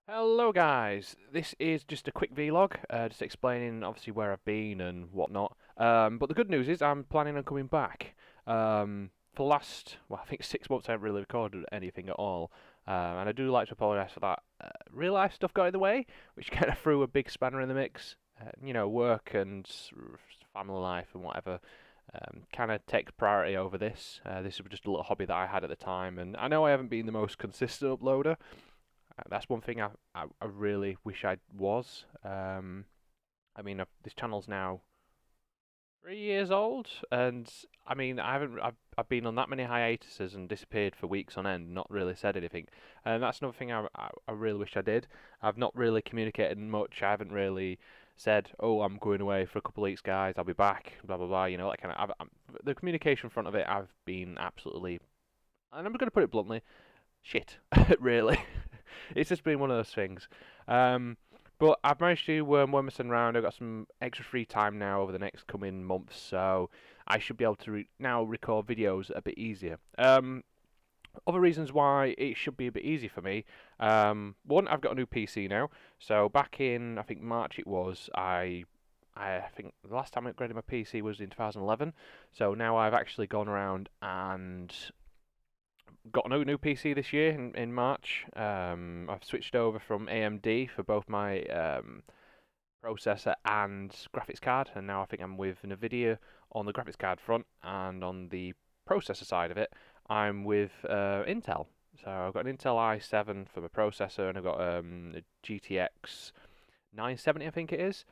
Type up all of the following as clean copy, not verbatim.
Hello guys, this is just a quick vlog, just explaining obviously where I've been and whatnot. But the good news is I'm planning on coming back. For the last, well, I think 6 months I haven't really recorded anything at all, and I do like to apologise for that. Real life stuff got in the way, which kind of threw a big spanner in the mix. Work and family life and whatever kind of takes priority over this. This was just a little hobby that I had at the time, and I know I haven't been the most consistent uploader. That's one thing I really wish I was. This channel's now 3 years old, and I've been on that many hiatuses and disappeared for weeks on end, not really said anything, and that's another thing I really wish I did. I've not really communicated much. I haven't really said, "Oh, I'm going away for a couple of weeks, guys. I'll be back." Blah blah blah. That kind of. The communication front of it, I've been absolutely, and I'm going to put it bluntly, shit. Really. It's just been one of those things. But I've managed to worm myself around. I've got some extra free time now over the next coming months, so I should be able to now record videos a bit easier. Other reasons why it should be a bit easy for me. One, I've got a new PC now. So back in, I think March it was, I think the last time I upgraded my PC was in 2011. So now I've actually gone around and got a new PC this year in March. I've switched over from AMD for both my processor and graphics card, and now I think I'm with NVIDIA on the graphics card front, and on the processor side of it, I'm with Intel. So I've got an Intel i7 for my processor, and I've got a GTX 970, I think it is.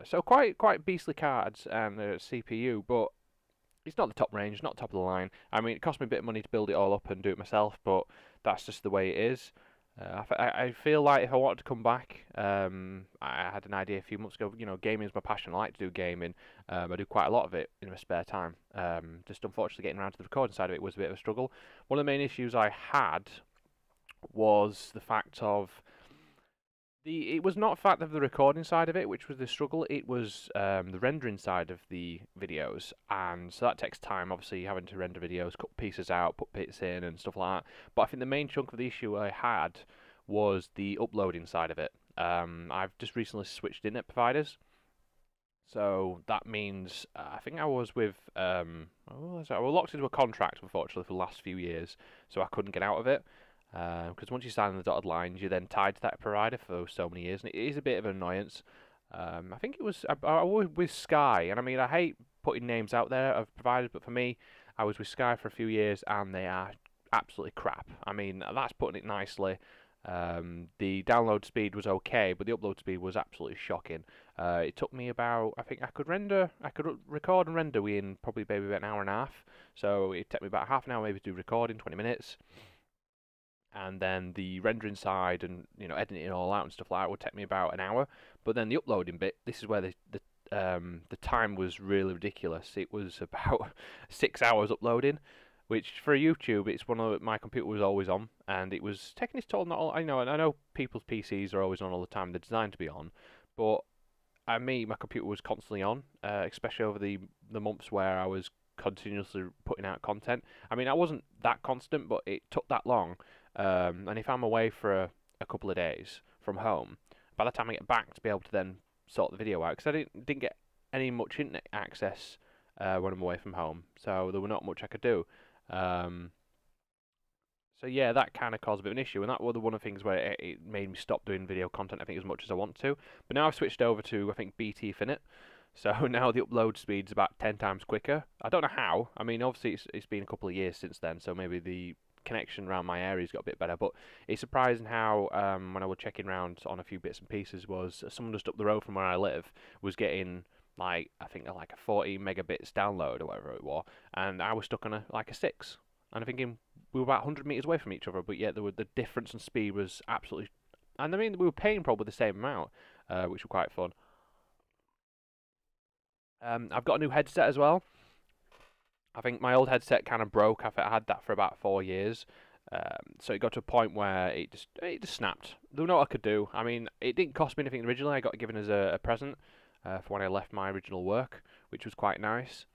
So quite beastly cards and CPU, but it's not the top range, not top of the line. I mean, it cost me a bit of money to build it all up and do it myself, but that's just the way it is. I feel like if I wanted to come back, I had an idea a few months ago. Gaming is my passion. I like to do gaming. I do quite a lot of it in my spare time. Just unfortunately getting around to the recording side of it was a bit of a struggle. One of the main issues I had was the fact of it was not the fact of the recording side of it, which was the struggle. It was the rendering side of the videos, and so that takes time. Obviously, having to render videos, cut pieces out, put bits in, and stuff like that. But I think the main chunk of the issue I had was the uploading side of it. I've just recently switched internet providers, so that means I think I was with I was locked into a contract, unfortunately, for the last few years, so I couldn't get out of it. Because once you sign the dotted lines, you're then tied to that provider for so many years, and it is a bit of an annoyance. I think it was I was with Sky, and I mean I hate putting names out there of providers, but for me, I was with Sky for a few years, and they are absolutely crap. I mean that's putting it nicely. The download speed was okay, but the upload speed was absolutely shocking. It took me about, I think I could record and render within probably maybe about an hour and a half. So it took me about half an hour maybe to do recording, 20 minutes. And then the rendering side and editing it all out and stuff like that would take me about an hour. But then the uploading bit, this is where the time was really ridiculous. It was about 6 hours uploading, which for YouTube, it's one of my computer was always on, and it was taking its toll. Not all, and I know people's PCs are always on all the time. They're designed to be on, but my computer was constantly on, especially over the months where I was continuously putting out content. I mean, I wasn't that constant, but it took that long. And if I'm away for a couple of days from home, by the time I get back to be able to then sort the video out, because I didn't get any much internet access when I'm away from home, so there were not much I could do. So yeah, that kind of caused a bit of an issue, and that was one of the things where it made me stop doing video content, I think, as much as I want to. But now I've switched over to, I think, BT Finite, so now the upload speed's about 10 times quicker. I don't know how. I mean, obviously it's been a couple of years since then, so maybe the connection around my area's got a bit better. But it's surprising how when I was checking around on a few bits and pieces, was someone just up the road from where I live was getting like I think like a 40 megabits download or whatever it was, and I was stuck on a 6. And I'm thinking we were about 100 meters away from each other, but yet the difference in speed was absolutely. And I mean we were paying probably the same amount, which was quite fun. I've got a new headset as well. I think my old headset kind of broke. I had that for about 4 years, so it got to a point where it just snapped. There was no what I could do. I mean, it didn't cost me anything originally. I got it given as a present for when I left my original work, which was quite nice.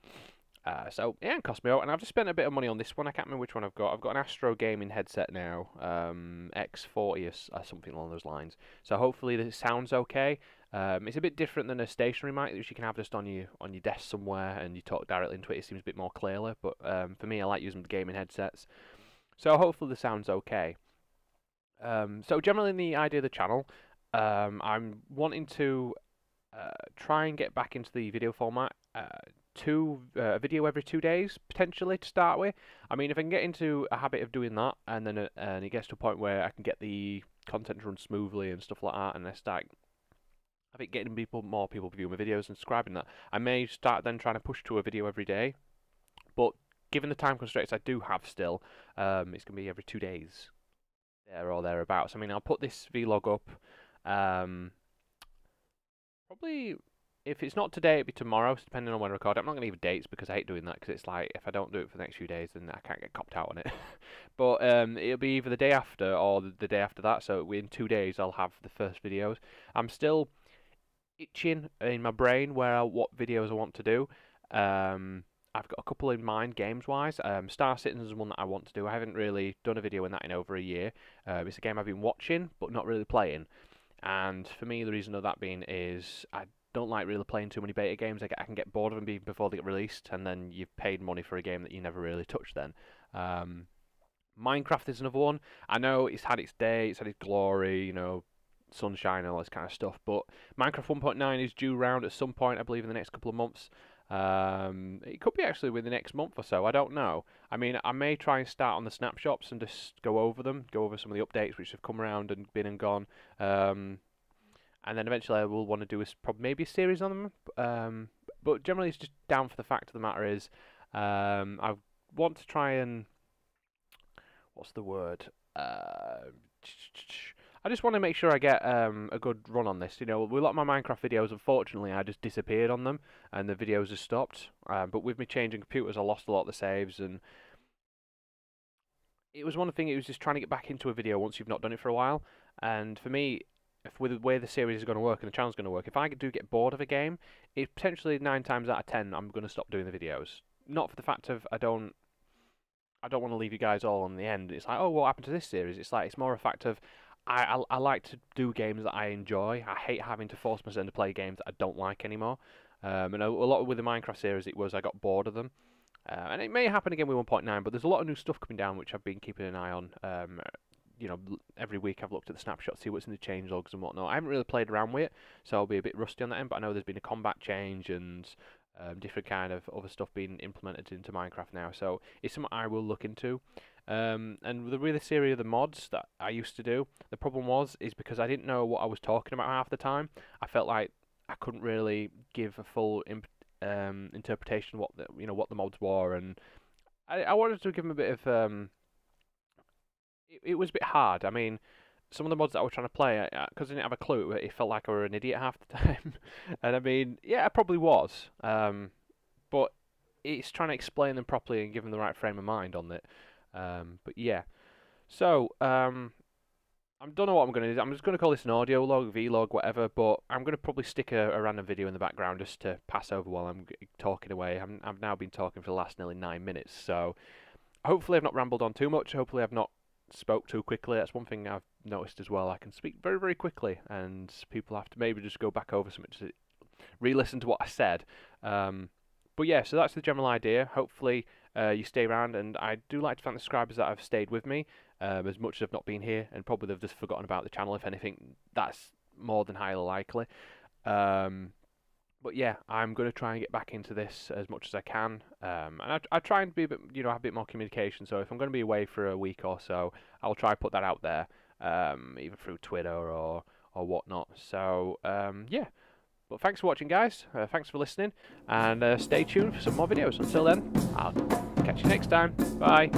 So yeah, it cost me out, and I've just spent a bit of money on this one. I can't remember which one I've got. I've got an Astro gaming headset now, X40 or something along those lines. So hopefully this sounds okay. It's a bit different than a stationary mic, which you can have just on your desk somewhere, and you talk directly into it. It seems a bit more clearly, but for me, I like using the gaming headsets. So hopefully the sound's okay. So generally, the idea of the channel, I'm wanting to try and get back into the video format. A video every 2 days potentially to start with. I mean, if I can get into a habit of doing that, and then and it gets to a point where I can get the content to run smoothly and stuff like that, and I start, I think, getting more people viewing my videos and subscribing, that I may start then trying to push to a video every day. But given the time constraints I do have still, it's gonna be every 2 days, there or thereabouts. I mean, I'll put this vlog up. Probably, if it's not today, it'll be tomorrow, depending on when I record. I'm not going to leave dates because I hate doing that, because it's like, if I don't do it for the next few days, then I can't get copped out on it. But it'll be either the day after or the day after that, so in 2 days I'll have the first videos. I'm still itching in my brain what videos I want to do. I've got a couple in mind games-wise. Star Citizen is one that I want to do. I haven't really done a video in that in over a year. It's a game I've been watching, but not really playing. And for me, the reason of that being is I don't like really playing too many beta games. I can get bored of them before they get released, and then you've paid money for a game that you never really touched then. Minecraft is another one. I know it's had its day, it's had its glory, you know, sunshine and all this kind of stuff, but Minecraft 1.9 is due round at some point, I believe, in the next couple of months. It could be actually within the next month or so, I don't know. I mean, I may try and start on the snapshots and just go over some of the updates which have come around and been and gone. And then eventually I will want to do maybe a series on them. But generally it's just down for the fact of the matter is, I want to try and, what's the word? I just want to make sure I get a good run on this. You know, with a lot of my Minecraft videos, unfortunately, I just disappeared on them, and the videos have stopped. But with me changing computers, I lost a lot of the saves, and it was one thing. It was just trying to get back into a video once you've not done it for a while. And for me, with the way the series is going to work and the channel's going to work, if I do get bored of a game, it potentially 9 times out of 10, I'm going to stop doing the videos. Not for the fact of I don't want to leave you guys all on the end. It's like, oh, what happened to this series? It's like, it's more a fact of I like to do games that I enjoy. I hate having to force myself to play games that I don't like anymore. And a lot with the Minecraft series, it was I got bored of them. And it may happen again with 1.9, but there's a lot of new stuff coming down which I've been keeping an eye on. You know, every week I've looked at the snapshots, see what's in the changelogs and whatnot. I haven't really played around with it, so I'll be a bit rusty on that end, but I know there's been a combat change and different kind of other stuff being implemented into Minecraft now, so it's something I will look into. And with the series of the mods that I used to do, the problem is because I didn't know what I was talking about half the time. I felt like I couldn't really give a full interpretation of what the mods were, and I wanted to give them a bit of it was a bit hard. I mean, some of the mods that I was trying to play, because I didn't have a clue, it felt like I were an idiot half the time. And I mean, yeah, I probably was. But it's trying to explain them properly and give them the right frame of mind on it. But yeah. So, I don't know what I'm going to do. I'm just going to call this an audio log, vlog, whatever, but I'm going to probably stick a random video in the background just to pass over while I'm talking away. I've now been talking for the last nearly 9 minutes, so hopefully I've not rambled on too much. Hopefully I've not spoke too quickly. That's one thing I've noticed as well. I can speak very, very quickly, and people have to maybe just go back over something to re-listen to what I said. But yeah, so that's the general idea. Hopefully you stay around, and I do like to thank the subscribers that have stayed with me as much as I've not been here, and probably they've just forgotten about the channel. If anything, that's more than highly likely. But yeah, I'm going to try and get back into this as much as I can, and I try and be a bit, have a bit more communication. So if I'm going to be away for a week or so, I'll try and put that out there, either through Twitter or whatnot. So yeah, but thanks for watching, guys. Thanks for listening, and stay tuned for some more videos. Until then, I'll catch you next time. Bye.